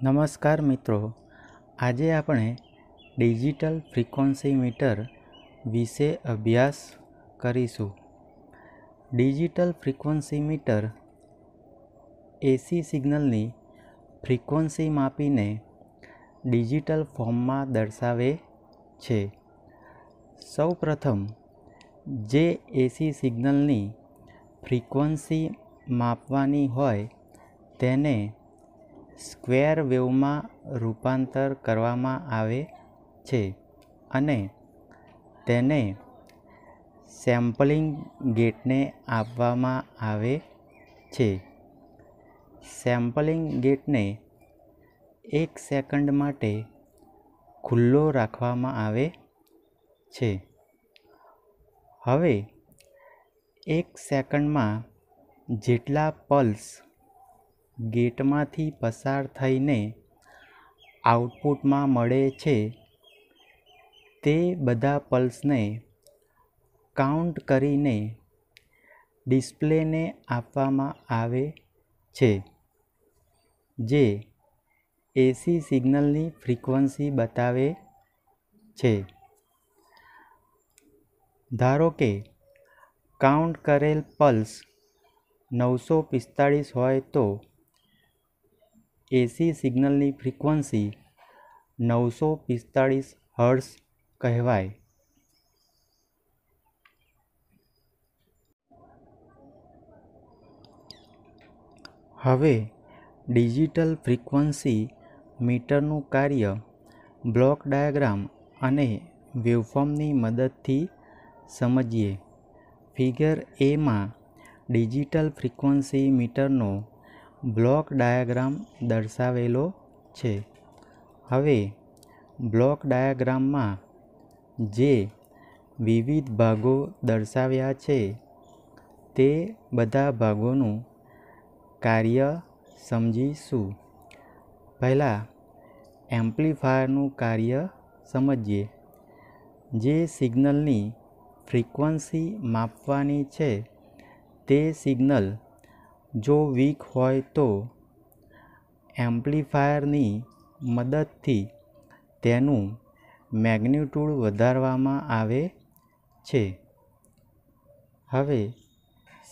નમસ્કાર મિત્રો, આજે આપણે ડિજિટલ ફ્રીક્વન્સી મીટર વિશે અભ્યાસ કરીશું. ડિજિટલ ફ્રીક્વન્સી મીટર એસી સિગ્નલની ફ્રીક્વન્સી માપીને ડિજિટલ ફોર્મમાં દર્શાવે છે. સૌપ્રથમ જે એસી સિગ્નલની ફ્રીક્વન્સી માપવાની હોય તેને સ્ક્વેર વેવમાં રૂપાંતર કરવામાં આવે છે અને તેને સેમ્પલિંગ ગેટને આપવામાં આવે છે. સેમ્પલિંગ ગેટને 1 સેકન્ડ માટે ખુલ્લો રાખવામાં આવે છે. હવે 1 સેકન્ડમાં જેટલા પલ્સ ગેટમાંથી પસાર થઈને આઉટપુટમાં મળે છે તે બધા પલ્સને કાઉન્ટ કરીને ડિસ્પ્લેને આપવામાં આવે છે, જે એસી સિગ્નલની ફ્રીક્વન્સી બતાવે છે. ધારો કે કાઉન્ટ કરેલ પલ્સ 945 હોય તો એસી સિગ્નલની ફ્રીક્વન્સી 945 હર્ટ્ઝ કહેવાય. હવે ડિજિટલ ફ્રીક્વન્સી મીટરનું કાર્ય બ્લોક ડાયાગ્રામ અને વેવફોર્મની મદદથી સમજીએ. ફિગર A માં ડિજિટલ ફ્રીક્વન્સી મીટરનો બ્લોક ડાયાગ્રામ દર્શાવેલો છે. હવે બ્લોક ડાયાગ્રામમાં જે વિવિધ ભાગો દર્શાવ્યા છે તે બધા ભાગોનું કાર્ય સમજીશું. પહેલાં એમ્પ્લીફાયરનું કાર્ય સમજીએ. જે સિગ્નલની ફ્રીક્વન્સી માપવાની છે તે સિગ્નલ જો વીક હોય તો એમ્પ્લીફાયરની મદદથી તેનું મેગ્નિટ્યુડ વધારવામાં આવે છે. હવે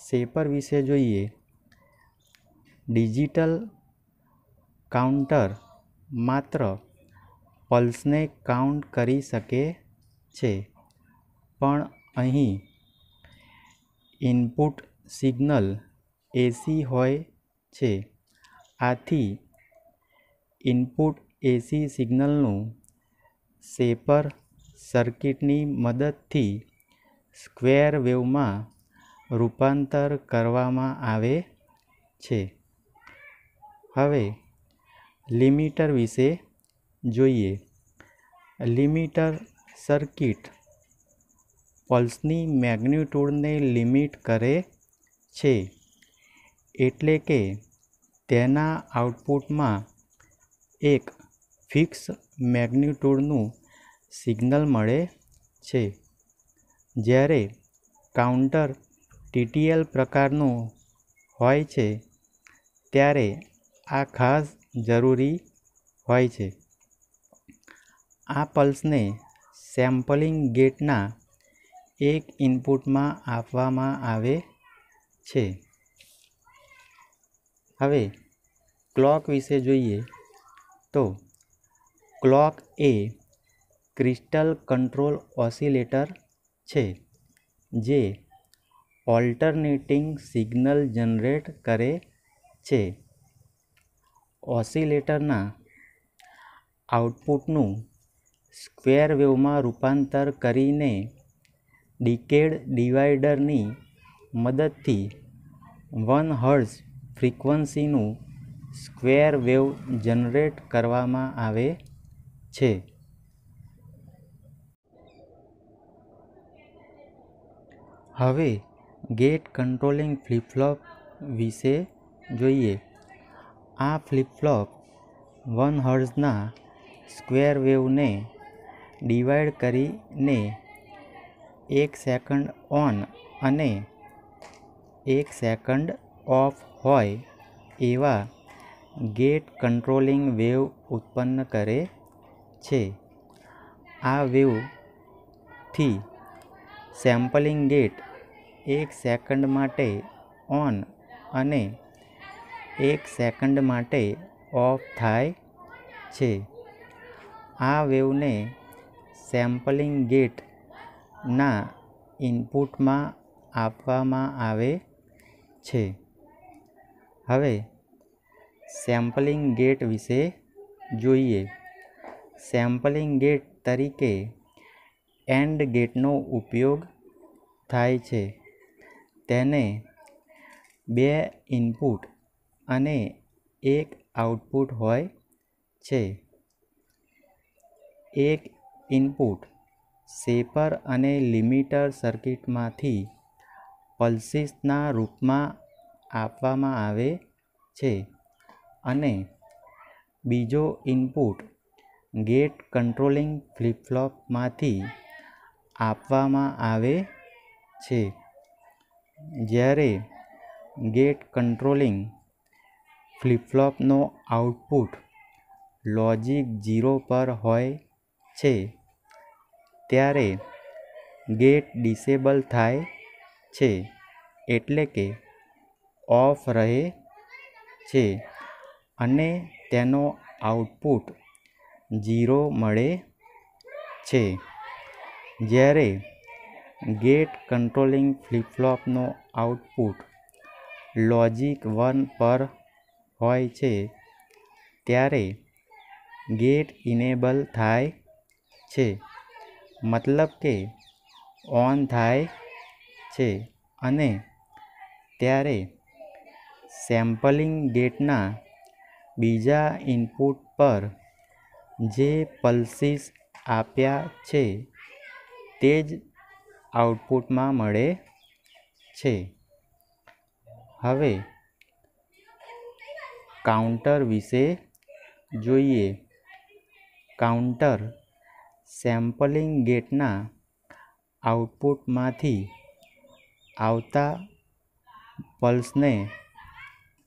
શેપર વિશે જોઈએ. ડિજિટલ કાઉન્ટર માત્ર પલ્સને કાઉન્ટ કરી શકે છે, પણ અહીં ઇનપુટ સિગ્નલ એસી હોય છે. આથી ઇનપુટ એસી સિગ્નલનું શેપર સર્કિટની મદદથી સ્ક્વેર વેવમાં રૂપાંતર કરવામાં આવે છે. હવે લિમિટર વિશે જોઈએ. લિમિટર સર્કિટ પલ્સની મેગ્નિટ્યુડને લિમિટ કરે છે, એટલે કે તેના આઉટપુટમાં એક ફિક્સ મેગ્નિટ્યુડનું સિગ્નલ મળે છે. જ્યારે કાઉન્ટર TTL પ્રકારનું હોય છે ત્યારે આ ખાસ જરૂરી હોય છે. આ પલ્સને સેમ્પલિંગ ગેટના એક ઇનપુટમાં આપવામાં આવે છે. હવે ક્લોક વિશે જોઈએ તો ક્લોક એ ક્રિસ્ટલ કંટ્રોલ ઓસિલેટર છે જે ઓલ્ટરનેટિંગ સિગ્નલ જનરેટ કરે છે. ઓસિલેટરના આઉટપુટનું સ્ક્વેર વેવમાં રૂપાંતર કરીને ડિકેડ ડિવાઇડરની મદદથી 1 હર્ટ્ઝ ફ્રીક્વન્સીનું સ્ક્વેર વેવ જનરેટ કરવામાં આવે છે. હવે ગેટ કંટ્રોલિંગ ફ્લિપ-ફ્લોપ વિશે જોઈએ. આ ફ્લિપ-ફ્લોપ 1 હર્ટ્ઝના સ્ક્વેર વેવને ડિવાઇડ કરીને 1 સેકન્ડ ઓન અને 1 સેકન્ડ ઓફ હોય એવા ગેટ કંટ્રોલિંગ વેવ ઉત્પન્ન કરે છે. આ વેવથી સેમ્પલિંગ ગેટ 1 સેકન્ડ માટે ઓન અને 1 સેકન્ડ માટે ઓફ થાય છે. આ વેવને સેમ્પલિંગ ગેટના ઇનપુટમાં આપવામાં આવે છે. હવે સેમ્પલિંગ ગેટ વિશે જોઈએ. સેમ્પલિંગ ગેટ તરીકે એન્ડ ગેટનો ઉપયોગ થાય છે. તેને 2 ઇનપુટ અને 1 આઉટપુટ હોય છે. એક ઇનપુટ શેપર અને લિમિટર સર્કિટમાંથી પલ્સીસના રૂપમાં આપવામાં આવે છે અને બીજો ઇનપુટ ગેટ કંટ્રોલિંગ ફ્લિપ-ફ્લોપમાંથી આપવામાં આવે છે. જ્યારે ગેટ કંટ્રોલિંગ ફ્લિપ-ફ્લોપનો આઉટપુટ લોજિક 0 પર હોય છે ત્યારે ગેટ ડિસેબલ થાય છે, એટલે કે ઓફ રહે છે અને તેનો આઉટપુટ 0 મળે છે. જ્યારે ગેટ કંટ્રોલિંગ ફ્લિપ-ફ્લોપનો આઉટપુટ લોજિક 1 પર હોય છે ત્યારે ગેટ ઇનેબલ થાય છે, મતલબ કે ઓન થાય છે અને ત્યારે સેમ્પલિંગ ગેટના બીજા ઇનપુટ પર જે પલ્સીસ આપ્યા છે તે જ આઉટપુટમાં મળે છે. હવે કાઉન્ટર વિશે જોઈએ. કાઉન્ટર સેમ્પલિંગ ગેટના આઉટપુટમાંથી આવતા પલ્સને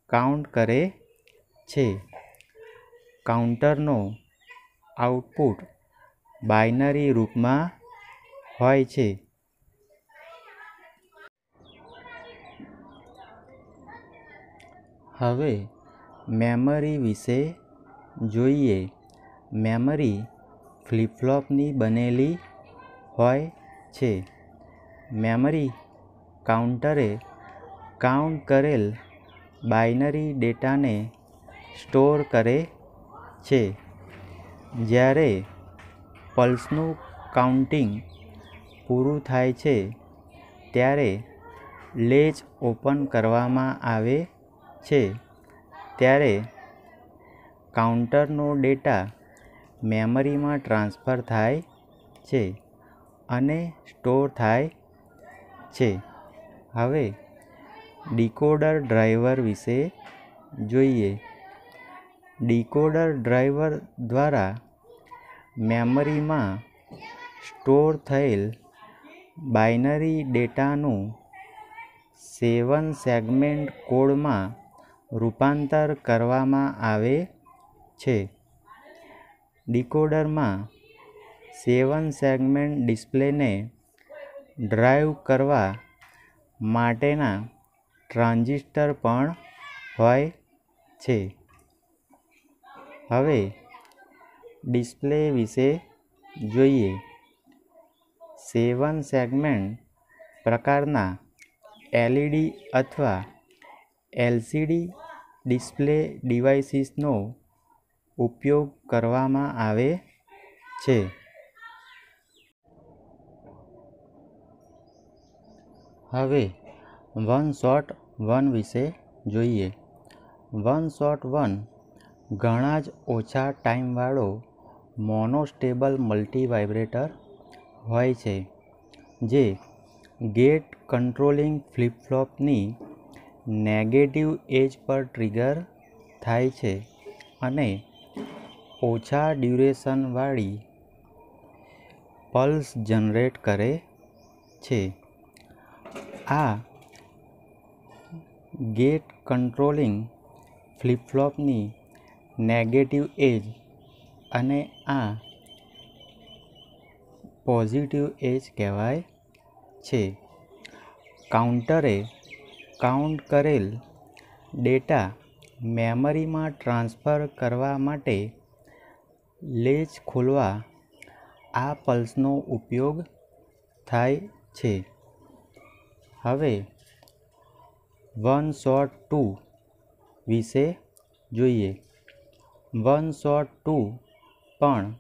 કાઉન્ટ કરે છે. કાઉન્ટરનો આઉટપુટ બાઇનરી રૂપમાં હોય છે. હવે મેમરી વિશે જોઈએ. મેમરી ફ્લિપ-ફ્લોપની બનેલી હોય છે. મેમરી કાઉન્ટરે કાઉન્ટ કરેલ બાઇનરી ડેટાને સ્ટોર કરે છે. જ્યારે પલ્સનું કાઉન્ટિંગ પૂરું થાય છે ત્યારે લેચ ઓપન કરવામાં આવે છે. ત્યારે કાઉન્ટરનો ડેટા મેમરીમાં ટ્રાન્સફર થાય છે અને સ્ટોર થાય છે. હવે ડીકોડર ડ્રાઈવર વિશે જોઈએ. ડીકોડર ડ્રાઈવર દ્વારા મેમરીમાં સ્ટોર થયેલ બાઇનરી ડેટાનું 7 સેગમેન્ટ કોડમાં રૂપાંતર કરવામાં આવે છે. ડીકોડરમાં 7 સેગમેન્ટ ડિસ્પ્લેને ડ્રાઈવ કરવા માટેના ટ્રાન્ઝિસ્ટર પણ હોય છે. હવે ડિસ્પ્લે વિશે જોઈએ. 7 સેગમેન્ટ પ્રકારના LED અથવા LCD ડિસ્પ્લે ડિવાઇસીસનો ઉપયોગ કરવામાં આવે છે. હવે વન-શોટ વન વિશે જોઈએ. વન-શોટ વન ઘણા જ ઓછા ટાઈમવાળો મોનોસ્ટેબલ મલ્ટી-વાઇબ્રેટર હોય છે જે ગેટ કંટ્રોલિંગ ફ્લિપ-ફ્લોપની નેગેટિવ એજ પર ટ્રિગર થાય છે અને ઓછા ડ્યુરેશનવાળી પલ્સ જનરેટ કરે છે. આ ગેટ કંટ્રોલિંગ ફ્લિપ-ફ્લોપની નેગેટિવ એજ અને આ પોઝિટિવ એજ કહેવાય છે. કાઉન્ટરે કાઉન્ટ કરેલ ડેટા મેમરીમાં ટ્રાન્સફર કરવા માટે લેચ ખોલવા આ પલ્સનો ઉપયોગ થાય છે. હવે 1 શોર્ટ 2 વિશે જોઈએ. 1 શોર્ટ 2 પણ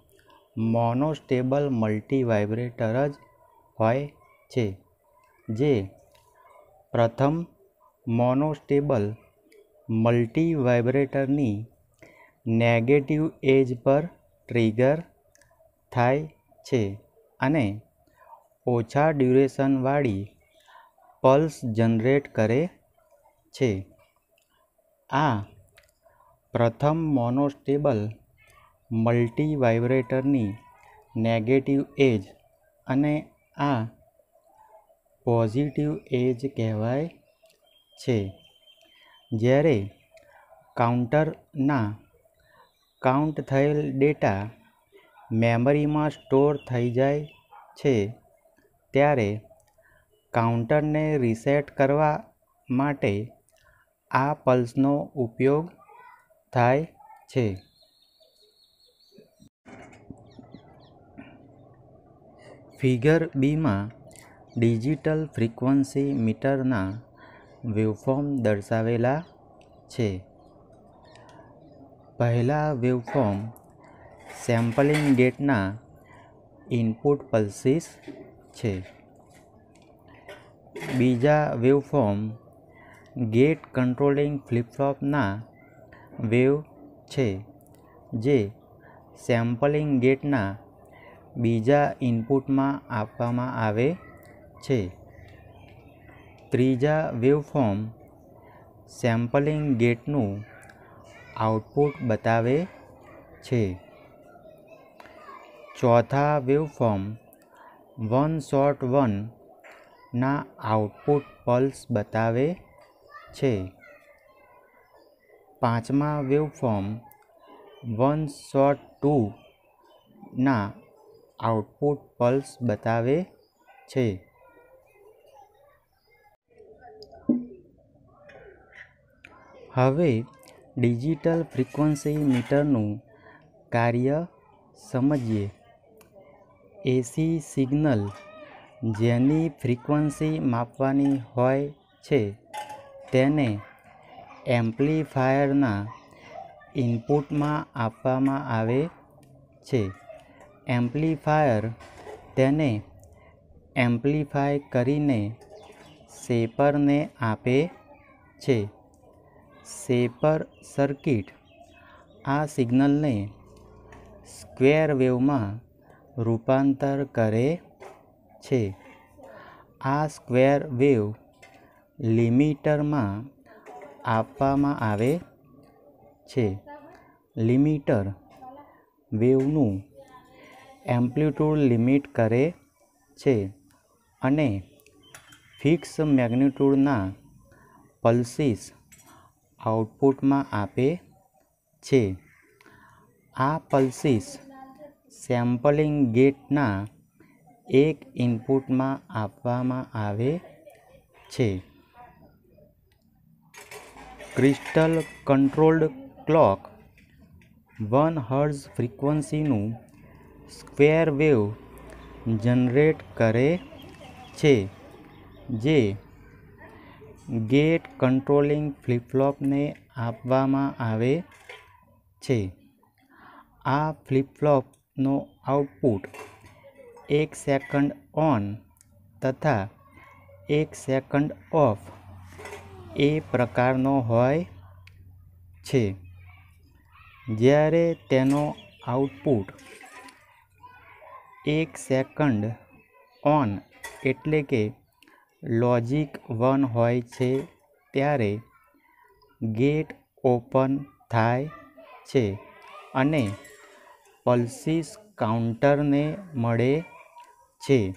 મોનોસ્ટેબલ મલ્ટીવાઇબ્રેટર જ હોય છે, જે પ્રથમ મોનોસ્ટેબલ મલ્ટીવાઇબ્રેટરની નેગેટિવ એજ પર ટ્રિગર થાય છે અને ઓછા ડ્યુરેશનવાળી પલ્સ જનરેટ કરે છે. આ પ્રથમ મોનોસ્ટેબલ મલ્ટીવાઇબ્રેટરની નેગેટિવ એજ અને આ પોઝિટિવ એજ કહેવાય છે. જ્યારે કાઉન્ટરના કાઉન્ટ થયેલ ડેટા મેમરીમાં સ્ટોર થઈ જાય છે, ત્યારે કાઉન્ટરને રીસેટ કરવા માટે આ પલ્સનો ઉપયોગ થાય છે. ફિગર બીમાં ડિજિટલ ફ્રીક્વન્સી મીટરના વેવફોર્મ દર્શાવેલા છે. પહેલા વેવફોર્મ સેમ્પલિંગ ગેટના ઇનપુટ પલ્સીસ છે. બીજા વેવફોર્મ ગેટ કંટ્રોલિંગ ફ્લિપ-ફ્લોપના વેવ છે, જે સેમ્પલિંગ ગેટના બીજા ઇનપુટમાં આપવામાં આવે છે. ત્રીજા વેવફોર્મ સેમ્પલિંગ ગેટનું આઉટપુટ બતાવે છે. ચોથા વેવફોર્મ 1 શોર્ટ 1 ના આઉટપુટ પલ્સ બતાવે છે. પાંચમા વેવફોર્મ 1 શોર્ટ 2 ના આઉટપુટ પલ્સ બતાવે છે. હવે ડિજિટલ ફ્રીક્વન્સી મીટરનું કાર્ય સમજીએ. એસી સિગ્નલ જેની ફ્રીક્વન્સી માપવાની હોય છે, તેને એમ્પ્લીફાયરના ઇનપુટમાં આપવામાં આવે છે. એમ્પ્લીફાયર તેને એમ્પ્લીફાય કરીને શેપરને આપે છે. શેપર સર્કિટ આ સિગ્નલને સ્ક્વેર વેવમાં રૂપાંતર કરે છે. આ સ્ક્વેર વેવ લિમિટરમાં આપવામાં આવે છે. લિમિટર વેવનું એમ્પ્લિટ્યૂડ લિમિટ કરે છે અને ફિક્સ મેગ્નિટ્યૂડના પલ્સીસ આઉટપુટમાં આપે છે. આ પલ્સીસ સેમ્પલિંગ ગેટના એક ઇનપુટમાં આપવામાં આવે છે. ક્રિસ્ટલ કંટ્રોલ્ડ ક્લોક 1 હર્ટ્ઝ ફ્રીક્વન્સીનું સ્ક્વેર વેવ જનરેટ કરે છે, જે ગેટ કંટ્રોલિંગ ફ્લિપ-ફ્લોપને આપવામાં આવે છે. આ ફ્લિપ-ફ્લોપનો આઉટપુટ 1 સેકન્ડ ઓન તથા 1 સેકન્ડ ઓફ એ પ્રકારનો હોય છે. જ્યારે તેનો આઉટપુટ 1 સેકન્ડ ઓન એટલે કે લોજિક 1 હોય છે, ત્યારે ગેટ ઓપન થાય છે અને પલ્સીસ કાઉન્ટરને મળે છે.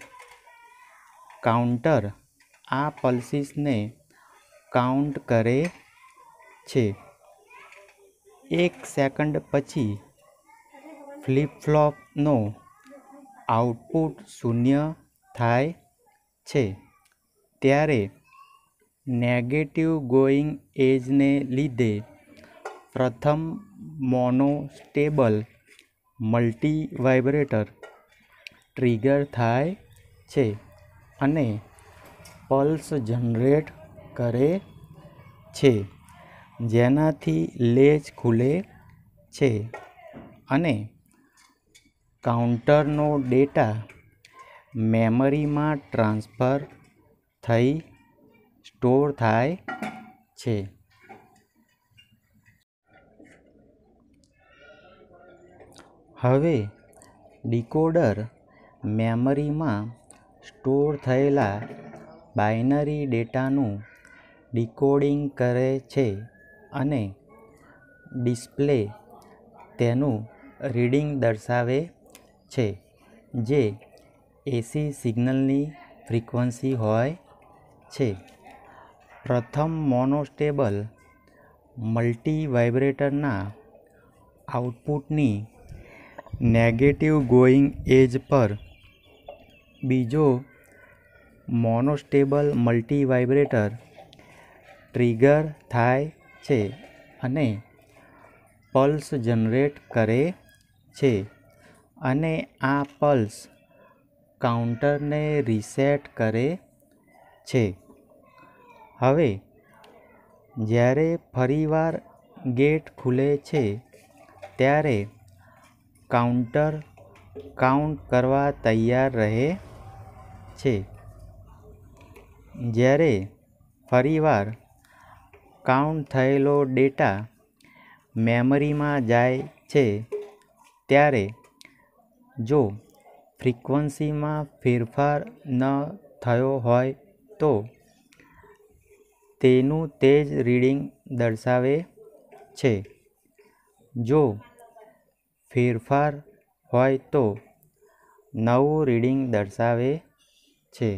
કાઉન્ટર આ પલ્સીસને કાઉન્ટ કરે છે. 1 સેકન્ડ પછી ફ્લિપ ફ્લોપનો આઉટપુટ શૂન્ય થાય છે, ત્યારે નેગેટિવ ગોઈંગ એજને લીધે પ્રથમ મોનોસ્ટેબલ મલ્ટીવાઇબ્રેટર ટ્રિગર થાય છે અને પલ્સ જનરેટ કરે છે, જેનાથી લેચ ખુલે છે અને કાઉન્ટરનો ડેટા મેમરીમાં ટ્રાન્સફર થઈ સ્ટોર થાય છે. હવે ડીકોડર મેમરીમાં સ્ટોર થયેલા બાઇનરી ડેટાનું ડીકોડિંગ કરે છે અને ડિસ્પ્લે તેનું રીડિંગ દર્શાવે છે, જે એસી સિગ્નલની ફ્રીક્વન્સી હોય છે. પ્રથમ મોનોસ્ટેબલ મલ્ટીવાઇબ્રેટરના આઉટપુટની નેગેટિવ ગોઈંગ એજ પર બીજો મોનોસ્ટેબલ મલ્ટીવાઇબ્રેટર ટ્રિગર થાય છે અને પલ્સ જનરેટ કરે છે અને આ પલ્સ કાઉન્ટરને રીસેટ કરે છે. હવે જ્યારે ફરીવાર ગેટ ખુલે છે, ત્યારે કાઉન્ટર કાઉન્ટ કરવા તૈયાર રહે છે. જ્યારે ફરીવાર કાઉન્ટ થયેલો ડેટા મેમરીમાં જાય છે, ત્યારે જો ફ્રીક્વન્સીમાં ફેરફાર ન થયો હોય તો તેનું તે જ રીડિંગ દર્શાવે છે. જો ફેરફાર હોય તો નવું રીડિંગ દર્શાવે છે.